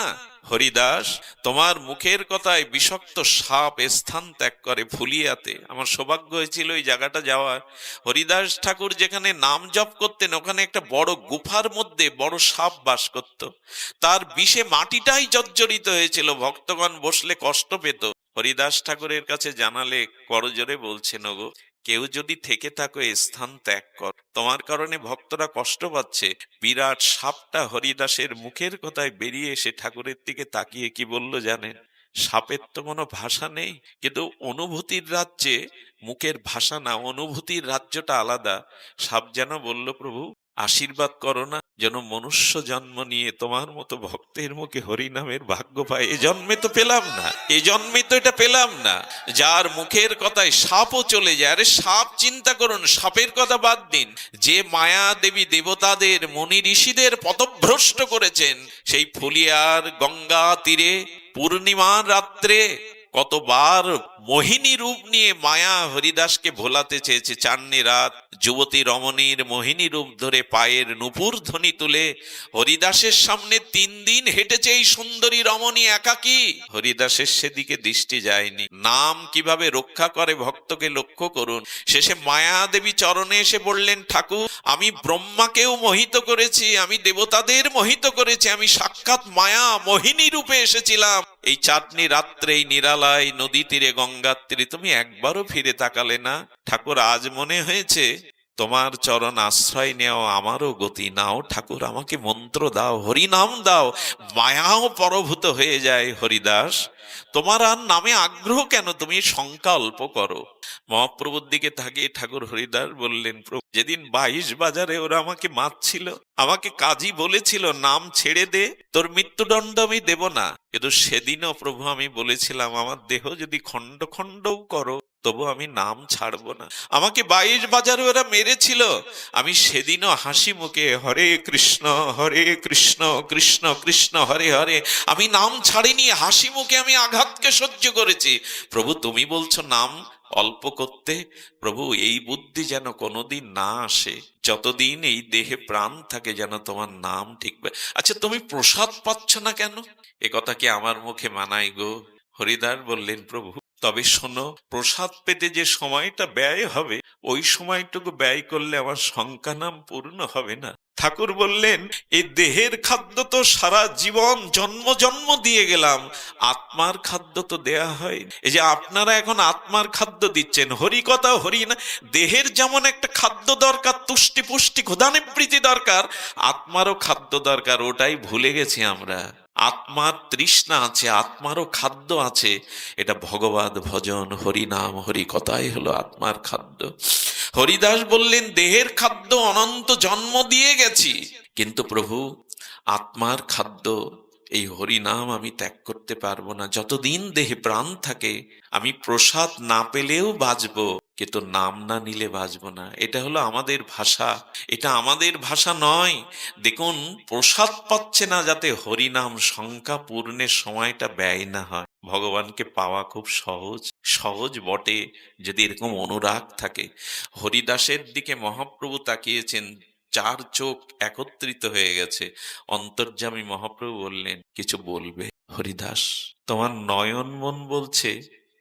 হরিদাস, তোমার মুখের কথায় বিষাক্ত সাপ স্থান ত্যাগ করে ফুলিয়াতে। আমার সৌভাগ্য হয়েছিল এই জায়গাটা যাওয়ার। হরিদাস ঠাকুর যেখানে নাম জপ করতেন, ওখানে একটা বড় গুফার মধ্যে বড় সাপ বাস করত। তার বিষে মাটিটাই জর্জরিত হয়েছিল, ভক্তগণ বসলে কষ্ট পেত। হরিদাস ঠাকুরের কাছে জানালে করজোরে বলছেন, ওগো, কেউ যদি থেকে থাকো স্থান ত্যাগ কর, তোমার কারণে ভক্তরা কষ্ট পাচ্ছে। বিরাট সাপটা হরিদাসের মুখের কথায় বেরিয়ে এসে ঠাকুরের দিকে তাকিয়ে কি বলল জানেন? সাপের তো কোনো ভাষা নেই, কিন্তু অনুভূতির রাজ্যে মুখের ভাষা না, অনুভূতির রাজ্যটা আলাদা। সাপ যেন বলল, প্রভু, আশীর্বাদ করো না, যেন মনুষ্য জন্ম নিয়ে তোমার মতো ভক্তের মুখে হরিনামের ভাগ্য পায়। এ জন্মে তো পেলাম না, এ জন্মে তো এটা পেলাম না। যার মুখের কথায় সাপও চলে যায়। আরে সাপ চিন্তা করুন, সাপের কথা বাদ দিন। যে মায়া দেবী দেবতাদের, মুনি ঋষিদের পথভ্রষ্ট করেছেন, সেই ফুলিয়ার গঙ্গা তীরে পূর্ণিমার রাত্রে কতবার মোহিনী রূপ নিয়ে মায়া হরিদাসকে ভোলাতে চেয়েছে। চাঁদনি রাত, যুবতী রমণীর মোহিনী রূপ ধরে পায়ের নূপুর ধ্বনি তুলে হরিদাসের সামনে 3 দিন হেঁটেছে এই সুন্দরী রমণী একাকী। হরিদাসের সেদিকে দৃষ্টি যায়নি। নাম কিভাবে রক্ষা করে ভক্তকে লক্ষ্য করুন। শেষে মায়া দেবী চরণে এসে বললেন, ঠাকুর, আমি ব্রহ্মাকেও মোহিত করেছি, আমি দেবতাদের মোহিত করেছি, আমি সাক্ষাৎ মায়া মোহিনী রূপে এসেছিলাম। এই চাঁদনি রাত্রে, এই নিরালায় নদী তীরে, গঙ্গার তীরে তুমি একবারও ফিরে তাকালে না। ঠাকুর, আজ মনে হয়েছে তোমার চরণ আশ্রয় নেও আমারও গতি নাও। ঠাকুর, আমাকে মন্ত্র দাও, হরিনাম দাও। মায়াও পরভূত হয়ে যায়। হরিদাস, তোমার আর নামে আগ্রহ কেন? তুমি সংখ্যা অল্প করো। মহাপ্রভুর দিকে তাকিয়ে ঠাকুর হরিদাস বললেন, প্রভু, যেদিন 22 বাজারে ওরা আমাকে মারছিল, আমাকে কাজী বলেছিল নাম ছেড়ে দে, তোর মৃত্যুদণ্ড আমি দেব না। কিন্তু সেদিনও প্রভু আমি বলেছিলাম, আমার দেহ যদি খণ্ড খণ্ডও করো, তবু আমি নাম ছাড়বো না। আমাকে 22 বাজারে ওরা মেরেছিল, আমি সেদিনও হাসি মুখে হরে কৃষ্ণ কৃষ্ণ কৃষ্ণ হরে হরে, আমি নাম ছাড়িনি। হাসি মুখে আমি আঘাতকে সহ্য করেছি। প্রভু, তুমি বলছো নাম অল্প করতে। প্রভু, এই বুদ্ধি যেন কোনোদিন না আসে। যতদিন এই দেহে প্রাণ থাকে যেন তোমার নাম ঠিকবে। আচ্ছা, তুমি প্রসাদ পাচ্ছ না কেন? এ কথা কি আমার মুখে মানায় গো? হরিদাস বললেন, প্রভু, তবে শোনো, প্রসাদ পেতে যে সময়টা ব্যয় হবে, ওই সময়টুকু ব্যয় করলে আমার সংখ্যা নাম পূর্ণ হবে না। ঠাকুর বললেন, এই দেহের খাদ্য তো সারা জীবন জন্ম জন্ম দিয়ে গেলাম, আত্মার খাদ্য তো দেয়া হয়। এই যে আপনারা এখন আত্মার খাদ্য দিচ্ছেন, হরি কথা হরি না। দেহের যেমন একটা খাদ্য দরকার, তুষ্টি পুষ্টি ক্ষুধা নিবৃত্তি দরকার, আত্মারও খাদ্য দরকার। ওটাই ভুলে গেছি আমরা। আত্মার তৃষ্ণা আছে, আত্মারও খাদ্য আছে, এটা ভগবদ ভজন, হরিনাম, হরি কথাই হলো আত্মার খাদ্য। হরিদাস বললেন, দেহের খাদ্য অনন্ত জন্ম দিয়ে গেছি, কিন্তু প্রভু আত্মার খাদ্য এই হরিনাম আমি ত্যাগ করতে পারবো না। যতদিন দেহে প্রাণ থাকে আমি প্রসাদ না পেলেও বাঁচবো, কিন্তু নাম না নিলে বাঁচবো না। এটা হলো আমাদের ভাষা, এটা আমাদের ভাষা নয়। দেখুন, প্রসাদ পাচ্ছে না যাতে হরিনাম সংখ্যা পূর্ণের সময়টা ব্যয় না হয়। ভগবানকে পাওয়া খুব সহজ, সহজ বটে যদি এরকম অনুরাগ থাকে। হরিদাসের দিকে মহাপ্রভু তাকিয়েছেন, চার চোখ একত্রিত হয়ে গেছে। অন্তর্যামী মহাপ্রভু বললেন, কিছু বলবে হরিদাস? তোমার নয়ন মন বলছে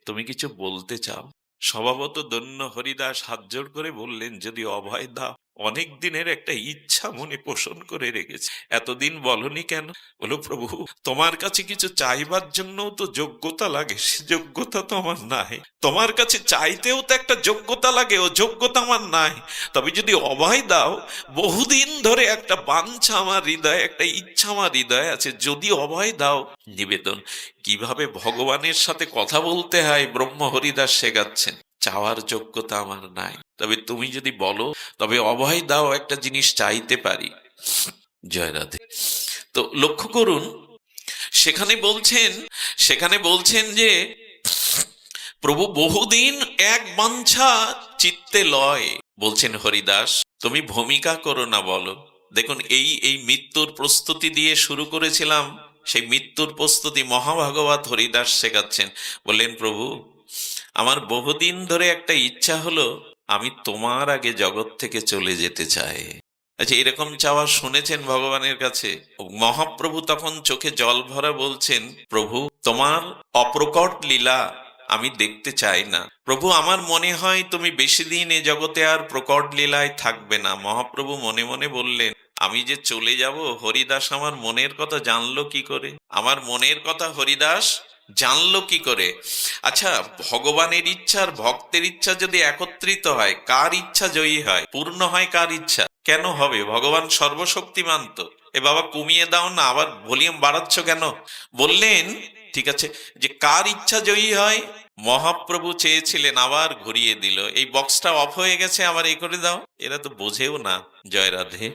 তুমি কিছু বলতে চাও। স্বভাবত ধন্য হরিদাস হাত জোড় করে বললেন, যদি অভয় দাও, অনেক দিনের একটা ইচ্ছা মনে পোষণ করে রেখেছে, এতদিন বলনি কেন? বলো, প্রভু তোমার কাছে কিছু চাইবার জন্য তো যোগ্যতা লাগে, সে যোগ্যতা তো আমার নাই। তোমার কাছে চাইতেও তো একটা যোগ্যতা লাগে, ও যোগ্যতা আমার নাই। তবে যদি অভয় দাও, বহুদিন ধরে একটা বাঞ্ছা আমার হৃদয়ে, একটা ইচ্ছা আমার হৃদয়ে আছে, যদি অভয় দাও। নিবেদন কিভাবে ভগবানের সাথে কথা বলতে হয় ব্রহ্ম হরিদাস শেখাচ্ছেন। চাওয়ার যোগ্যতা আমার নাই, তবে তুমি যদি বলো, তবে অভয় দাও, একটা জিনিস চাইতে পারি। জয় রাধে। তো লক্ষ্য করুন, সেখানে বলছেন যে প্রভু বহুদিন এক বাঞ্ছা চিত্তে লয়। বলছেন হরিদাস, তুমি ভূমিকা করো না, বলো। দেখুন, এই মৃত্যুর প্রস্তুতি দিয়ে শুরু করেছিলাম, সেই মৃত্যুর প্রস্তুতি মহাভাগবত হরিদাস শেখাচ্ছেন। বললেন, প্রভু আমার বহুদিন ধরে একটা ইচ্ছা হলো, আমি তোমার আগে জগৎ থেকে চলে যেতে চাই। আচ্ছা, এরকম চাওয়া শুনেছেন ভগবানের কাছে? মহাপ্রভু তখন চোখে জল ভরা বলছেন, প্রভু তোমার অপ্রকট লীলা আমি দেখতে চাই না। প্রভু আমার মনে হয় তুমি বেশি দিন এ জগতে আর প্রকট লীলায় থাকবে না। মহাপ্রভু মনে মনে বললেন, আমি যে চলে যাব, হরিদাস আমার মনের কথা জানলো কি করে? আমার মনের কথা হরিদাস জানলো কি করে? আচ্ছা, ভগবানের ইচ্ছা আর ভক্তের ইচ্ছা যদি একত্রিত হয়, কার ইচ্ছা জয়ী হয়, পূর্ণ হয় কার ইচ্ছা? কেন হবে? ভগবান সর্বশক্তিমান তো। এ বাবা কমিয়ে দাও না, আবার ভলিউম বাড়াচ্ছ কেন? বললেন, ঠিক আছে, যে কার ইচ্ছা জয়ী হয়? মহাপ্রভু চেয়েছিলেন, আবার ঘুরিয়ে দিল, এই বক্সটা অফ হয়ে গেছে, আবার এই করে দাও। এরা তো বোঝেও না। জয় রাধে।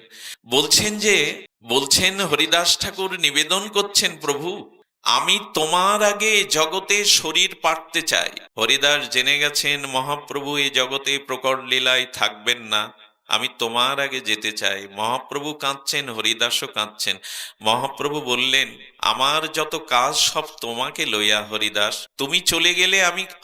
বলছেন হরিদাস ঠাকুর নিবেদন করছেন, প্রভু আমি তোমার আগে জগতে শরীর পাড়তে চাই। হরিদাস জেনে গেছেন মহাপ্রভু এই জগতে প্রকট লীলায় থাকবেন না, আমি তোমার আগে যেতে চাই। মহাপ্রভু কাঁদছেন, হরিদাসও কাঁদছেন। মহাপ্রভু বললেন, আমার যত কাজ সব তোমাকে লইয়া হরিদাস, তুমি চলে গেলে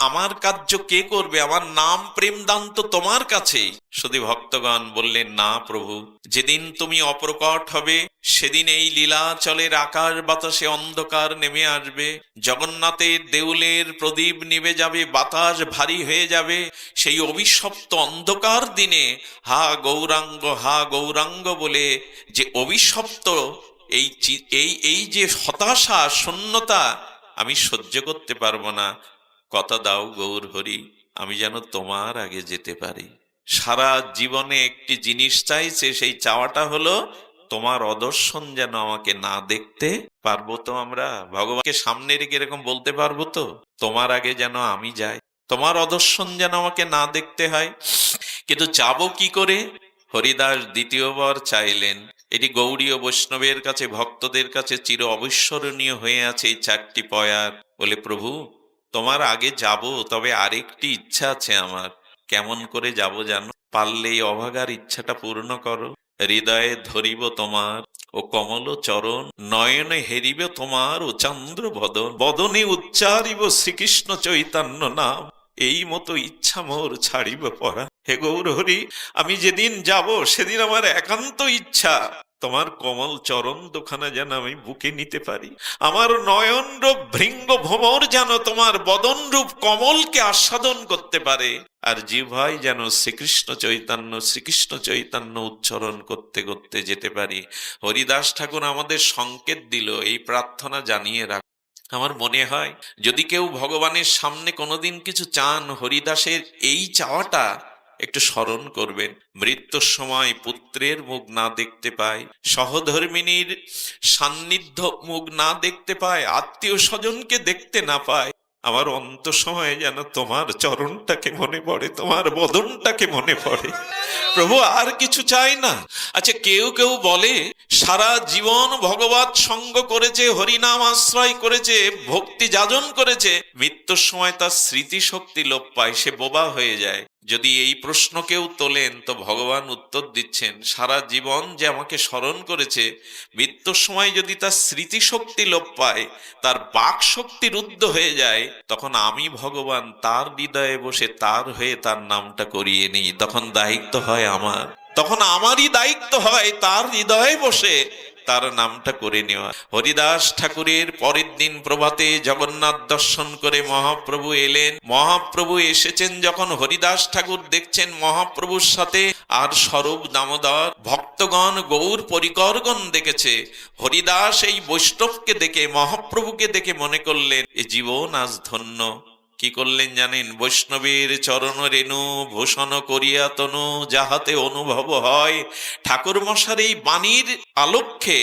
আমার কার্য কে করবে? আমার নাম প্রেম দান তো তোমার কাছেই। শুধু ভক্তগণ বললেন, না প্রভু, যেদিন তুমি অপ্রকট হবে, সেদিন এই লীলাচলের আকাশ বাতাসে অন্ধকার নেমে আসবে, জগন্নাথের দেউলের প্রদীপ নিভে যাবে, বাতাস ভারী হয়ে যাবে। সেই অভিশপ্ত অন্ধকার দিনে হা গৌরাঙ্গ বলে যে অভিশপ্ত এই যে হতাশা, শূন্যতা আমি সহ্য করতে পারবো না। কথা দাও গৌর হরি, আমি যেন তোমার আগে যেতে পারি। সারা জীবনে একটি জিনিস চাইছে, সেই চাওয়াটা হলো তোমার অদর্শন যেন আমাকে না দেখতে পারবো। তো আমরা ভগবানকে সামনে রেখে এরকম বলতে পারবো তো, তোমার আগে যেন আমি যাই, তোমার অদর্শন যেন আমাকে না দেখতে হয়। কিন্তু যাবো কি করে? হরিদাস দ্বিতীয়বার চাইলেন। এটি গৌড়ীয় বৈষ্ণবের কাছে, ভক্তদের কাছে চির অবিস্মরণীয় হয়ে আছে এই চারটি পয়ার। বলে, প্রভু তোমার আগে যাব, তবে আরেকটি ইচ্ছা আছে আমার। কেমন করে যাব জানো? পারলে এই অভাগার ইচ্ছাটা পূর্ণ করো। হৃদয়ে ধরিব তোমার ও কমল চরণ, নয়নে হেরিব তোমার ও চন্দ্র বদন, বদনে উচ্চারিব শ্রীকৃষ্ণ চৈতন্য নাম, এই মতো ইচ্ছা মোর ছাড়িব পরা। হে গৌর হরি, আমি যেদিন যাব সেদিন আমার একান্ত ইচ্ছা তোমার কমল চরণ দুখানা যেন আমি বুকে নিতে পারি। আমার নয়ন রূপ ভৃঙ্গ ভ্রমর যেন তোমার বদন রূপ কমলকে আস্বাদন করতে পারে, আর জিহ্বায় যেন শ্রীকৃষ্ণ চৈতন্য উচ্চারণ করতে করতে যেতে পারি। হরিদাস ঠাকুর আমাদের সংকেত দিল, এই প্রার্থনা জানিয়ে রাখ। আমার মনে হয় যদি কেউ ভগবানের সামনে কোনোদিন কিছু চান, হরিদাসের এই চাওয়াটা একটু স্মরণ করবেন। মৃত্যুর সময় পুত্রের মুখ না দেখতে পায়, সহধর্মিনীর সান্নিধ্য মুখ না দেখতে পায়, আত্মীয় স্বজনকে দেখতে না পায়, আমার অন্তঃসময়ে যেন তোমার চরণটাকে মনে পড়ে, তোমার বদনটাকে মনে পড়ে। প্রভু আর কিছু চাই না। আচ্ছা, কেউ কেউ বলে সারা জীবন ভগবৎ সঙ্গ করেছে, হরিনাম আশ্রয় করেছে, ভক্তি যাজন করেছে, মৃত্যুর সময় তার স্মৃতিশক্তি লোপ পায়, সে বোবা হয়ে যায়। যদি এই প্রশ্ন কেউ তোলেন তো ভগবান উত্তর দিচ্ছেন, সারা জীবন যে আমাকে স্মরণ করেছে, মৃত্যুর সময় যদি তার স্মৃতিশক্তি লোপ পায়, তার বাক শক্তি রুদ্ধ হয়ে যায়, তখন আমি ভগবান তার হৃদয়ে বসে তার হয়ে তার নামটা করিয়ে নিই। তখন দায়িত্ব হয় আমার, তখন আমারই দায়িত্ব হয় তার হৃদয়ে বসে তার নামটা করে নেওয়া। হরিদাস ঠাকুরের পরের দিন প্রভাতে জগন্নাথ দর্শন করে মহাপ্রভু এলেন। মহাপ্রভু এসেছেন যখন হরিদাস ঠাকুর দেখছেন মহাপ্রভুর সাথে আর স্বরূপ দামোদর ভক্তগণ গৌর পরিকরগণ দেখেছে, হরিদাস এই বৈষ্ণবকে দেখে, মহাপ্রভুকে দেখে মনে করলেন এ জীবন আজ ধন্য। কি করলেন জানেন? বৈষ্ণবের চরণ রেণু ভূষণ করিয়া তনু যাহাতে অনুভব হয়। ঠাকুর মশার এই বাণীর আলোকে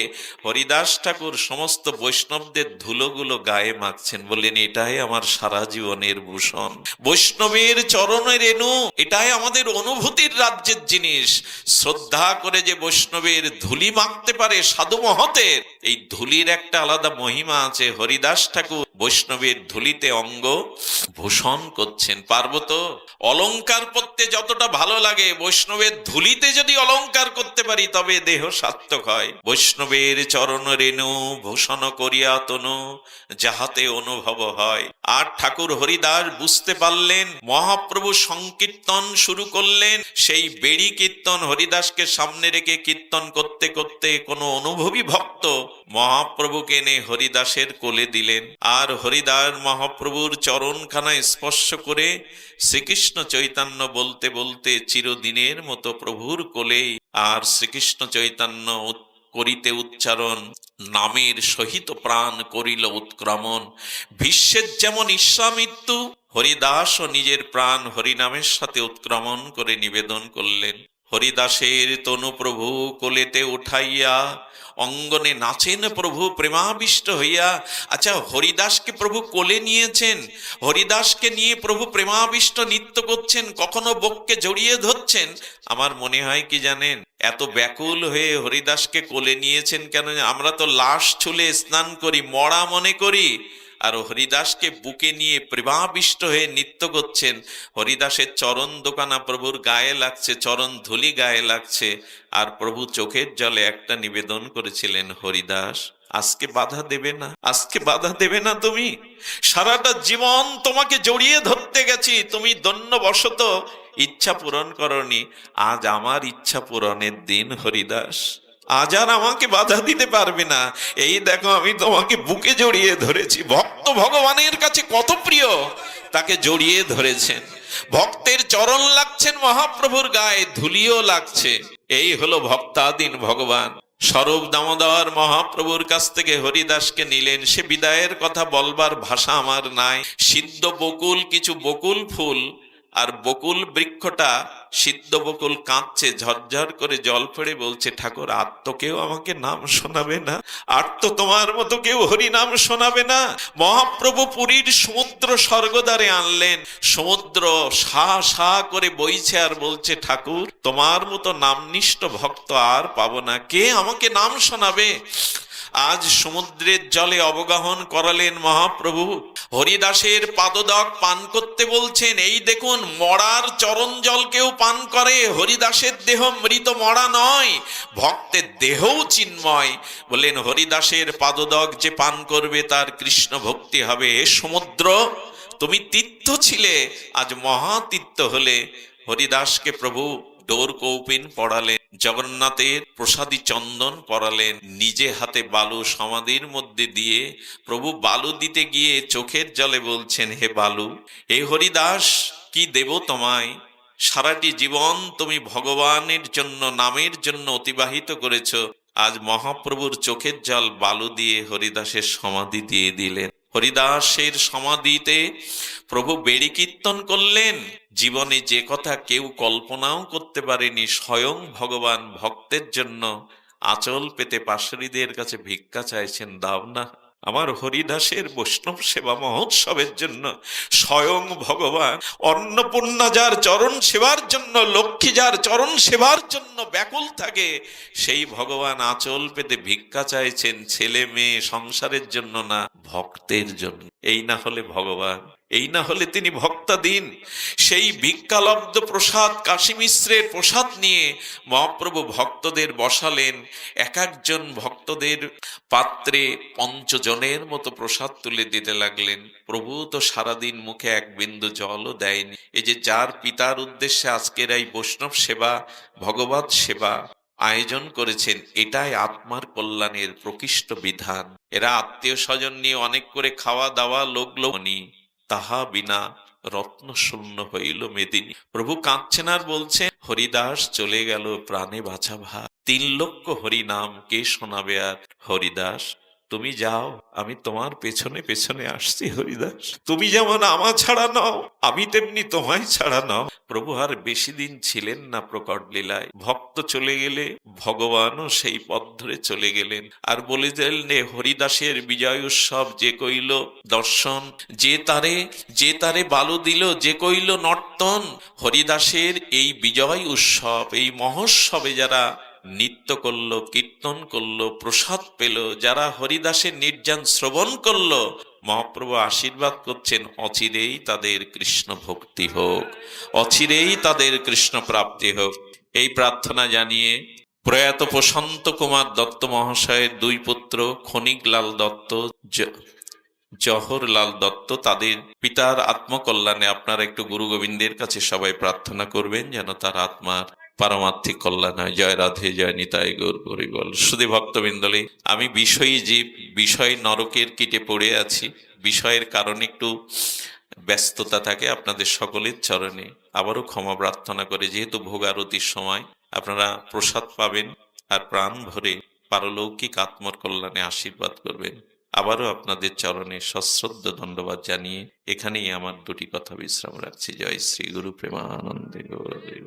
হরিদাস ঠাকুর সমস্ত বৈষ্ণবদের ধুলোগুলো গায়ে মাখছেন, বললেন এটাই আমার সারা জীবনের ভূষণ। বৈষ্ণবের চরণ রেণু এটাই আমাদের অনুভূতির রাজ্যের জিনিস। শ্রদ্ধা করে যে বৈষ্ণবের ধুলি মাখতে পারে সাধু মহতের, এই ধুলির একটা আলাদা মহিমা আছে। হরিদাস ঠাকুর বৈষ্ণবের ধুলিতে অঙ্গ ভূষণ করছেন। পার্বত, অলংকার পরতে যতটা ভালো লাগে, বৈষ্ণবের ধুলিতে যদি অলংকার করতে পারি তবে দেহ সার্থক হয়। বৈষ্ণবের চরণ রেণু ভূষণ করিয়া তনু যাহাতে অনুভব হয়। আর ঠাকুর হরিদাস বুঝতে পারলেন, মহাপ্রভু সংকীর্তন শুরু করলেন। সেই বেড়ি কীর্তন হরিদাসকে সামনে রেখে কীর্তন করতে করতে কোনো অনুভবী ভক্ত মহাপ্রভুকে এনে হরিদাসের কোলে দিলেন। আর হরিদাস মহাপ্রভুর চরণখানা স্পর্শ করে শ্রীকৃষ্ণ চৈতন্য বলতে বলতে চিরদিনের মতো প্রভুর কোলে, আর শ্রীকৃষ্ণ চৈতন্য করিতে উচ্চারণ, নামের সহিত প্রাণ করিল উৎক্রমণ। বিশ্বের যেমন ঈর্ষা মৃত্যু, হরিদাসও নিজের প্রাণ হরিনামের সাথে উৎক্রমণ করে নিবেদন করলেন। হরিদাসের তনু প্রভু কোলেতে উঠাইয়া অঙ্গনে নাচেন প্রভু প্রেমাবিষ্ট হইয়া। আচ্ছা, হরিদাসকে প্রভু কোলে নিয়েছেন, হরিদাসকে নিয়ে প্রভু প্রেমাবিষ্ট নৃত্য করছেন, কখনো বককে জড়িয়ে ধরছেন। আমার মনে হয় কি জানেন, এত ব্যাকুল হয়ে হরিদাসকে কোলে নিয়েছেন কেন? আমরা তো লাশ ছুলে স্নান করি, মরা মনে করি, আর হরিদাসকে বুকে নিয়ে প্রেমাবিষ্ট হয়ে নৃত্য করছেন। হরিদাসের চরণ দোকানা প্রভুর গায়ে লাগছে, চরণ ধুলি গায়ে লাগছে। আর প্রভু চোখের জলে একটা নিবেদন করেছিলেন, হরিদাস আজকে বাধা দেবে না, আজকে বাধা দেবে না। তুমি সারাটা জীবন তোমাকে জড়িয়ে ধরতে গেছি, তুমি দৈন্যবশত ইচ্ছা পূরণ করনি। আজ আমার ইচ্ছা পূরণের দিন হরিদাস, আজ আর আমাকে বাধা দিতে পারবে না। এই দেখো আমি তোমাকে বুকে জড়িয়ে ধরেছি। ভক্ত ভগবানের কাছে কত প্রিয়, তাকে জড়িয়ে ধরেছেন। ভক্তের চরণ লাগছেন মহাপ্রভুর গায়ে, ধুলিও লাগছে। এই হলো ভক্তাধীন ভগবান। স্বরূপ দামোদর মহাপ্রভুর কাছ থেকে হরিদাসকে নিলেন। সে বিদায়ের কথা বলবার ভাষা আমার নাই। সিদ্ধ বকুল, কিছু বকুল ফুল, আর বকুল বৃক্ষটা সিদ্ধ বকুল কাঁদছে, ঝরঝর করে জল পড়ে বলছে, ঠাকুর আর তো কেউ আমাকে নাম শোনাবে না, আর তো তোমার মতো কেউ হরি নাম শোনাবে না। মহাপ্রভু পুরীর সমুদ্র স্বর্গদ্বারে আনলেন। সমুদ্র সা সা করে বইছে আর বলছে, ঠাকুর তোমার মতো নামনিষ্ঠ ভক্ত আর পাবো না, কে আমাকে নাম শোনাবে? আজ সমুদ্রের জলে অবগাহন করালেন মহাপ্রভু। হরিদাসের পাদদক পান করতে বলছেন। এই দেখুন, মরার চরণ জল কেউ পান করে, হরিদাসের দেহ মৃত মরা নয়, ভক্তের দেহও চিন্ময়। বললেন হরিদাসের পাদদক যে পান করবে তার কৃষ্ণ ভক্তি হবে। হে সমুদ্র, তুমি তীর্থ ছিলে, আজ মহাতীর্থ হলে। হরিদাসকে প্রভু ডোর কৌপিন পড়ালেন, জগন্নাথের প্রসাদী চন্দন পরালেন, নিজে হাতে বালু সমাধির মধ্যে দিয়ে প্রভু বালু দিতে গিয়ে চোখের জলে বলছেন, হে বালু, হে হরিদাস, কি দেব তোমায়? সারাটি জীবন তুমি ভগবানের জন্য, নামের জন্য অতিবাহিত করেছ। আজ মহাপ্রভুর চোখের জল বালু দিয়ে হরিদাসের সমাধি দিয়ে দিলেন। হরিদাসের সমাধিতে প্রভু বেড়ি কীর্তন করলেন। জীবনে যে কথা কেউ কল্পনাও করতে পারেনি, স্বয়ং ভগবান ভক্তের জন্য আঁচল পেতে পাশরীদের কাছে ভিক্ষা চাইছেন, দাও না। আমার হরিদাসের বৈষ্ণব সেবা মহোৎসবের জন্য স্বয়ং ভগবান, অন্নপূর্ণা যার চরণ সেবার জন্য, লক্ষ্মী যার চরণ সেবার জন্য ব্যাকুল থাকে, সেই ভগবান আঁচল পেতে ভিক্ষা চাইছেন ছেলে মেয়ে সংসারের জন্য না, ভক্তের জন্য। এই না হলে ভগবান, এই না হলে তিনি ভক্তাধীন। সেই ভিক্ষালব্ধ প্রসাদ, কাশী মিশ্রের প্রসাদ নিয়ে মহাপ্রভু ভক্তদের বসালেন। এক একজন ভক্তদের পাত্রে পঞ্চজনের মতো প্রসাদ তুলে দিতে লাগলেন। প্রভু তো সারাদিন মুখে এক বিন্দু জলও দেয়নি। এই যে যার পিতার উদ্দেশ্যে আজকের এই বৈষ্ণব সেবা, ভগবত সেবা আয়োজন করেছেন, এটাই আত্মার কল্যাণের প্রকৃষ্ট বিধান। এরা আত্মীয় স্বজন নিয়ে অনেক করে খাওয়া দাওয়া, লোকলোকনি, তাহা বিনা রত্ন শূন্য হইল মেদিনী। প্রভু কাঁদছেন আর বলছেন, হরিদাস চলে গেল প্রাণে বাঁচা ভার, 3 লক্ষ হরিনাম কে শোনাবে আর। হরিদাস তুমি যাও, আমি তোমার পেছনে পেছনে আসছি। হরিদাস তুমি যেমন আমার ছাড়া নও, আমি তেমনি তোমায় ছাড়া নও। প্রভু আর বেশি দিন ছিলেন না প্রকট লীলায়। ভক্ত চলে গেলে ভগবানও সেই পথ ধরে চলে গেলেন। আর বলে দিলেন, হরিদাসের বিজয় উৎসব যে কইল দর্শন, যে তারে বালু দিল, যে কইল নর্তন। হরিদাসের এই বিজয় উৎসব, এই মহোৎসবে যারা নৃত্য করলো, কীর্তন করলো, প্রসাদ পেল, যারা হরিদাসের নির্যান শ্রবণ করলো, মহাপ্রভু আশীর্বাদ করছেন অচিরেই তাদের কৃষ্ণ ভক্তি হোক, অচিরেই তাদের কৃষ্ণ প্রাপ্তি হোক। এই প্রার্থনা জানিয়ে প্রয়াত প্রশান্ত কুমার দত্ত মহাশয়ের 2 পুত্র ক্ষণিকলাল দত্ত, জহরলাল দত্ত, তাদের পিতার আত্মকল্যাণে আপনারা একটু গুরু গোবিন্দের কাছে সবাই প্রার্থনা করবেন যেন তার আত্মার পারমার্থিক কল্যাণ হয়। জয় রাধে, জয় নিতাই গৌর হরিবল। শুধু ভক্তবৃন্দলে, আমি বিষয়ী জীব, বিষয় নরকের কীটে পড়ে আছি। বিষয়ের কারণে একটু ব্যস্ততা থাকে। আপনাদের সকলের চরণে আবারও ক্ষমা প্রার্থনা করে, যেহেতু ভোগ আরতির সময় আপনারা প্রসাদ পাবেন আর প্রাণ ভরে পারলৌকিক আত্মর কল্যাণে আশীর্বাদ করবেন। আবারও আপনাদের চরণে সশ্রদ্ধ ধন্যবাদ জানিয়ে এখানেই আমার 2টি কথা বিশ্রাম রাখছি। জয় শ্রী গুরু প্রেমানন্দে গৌরদেব।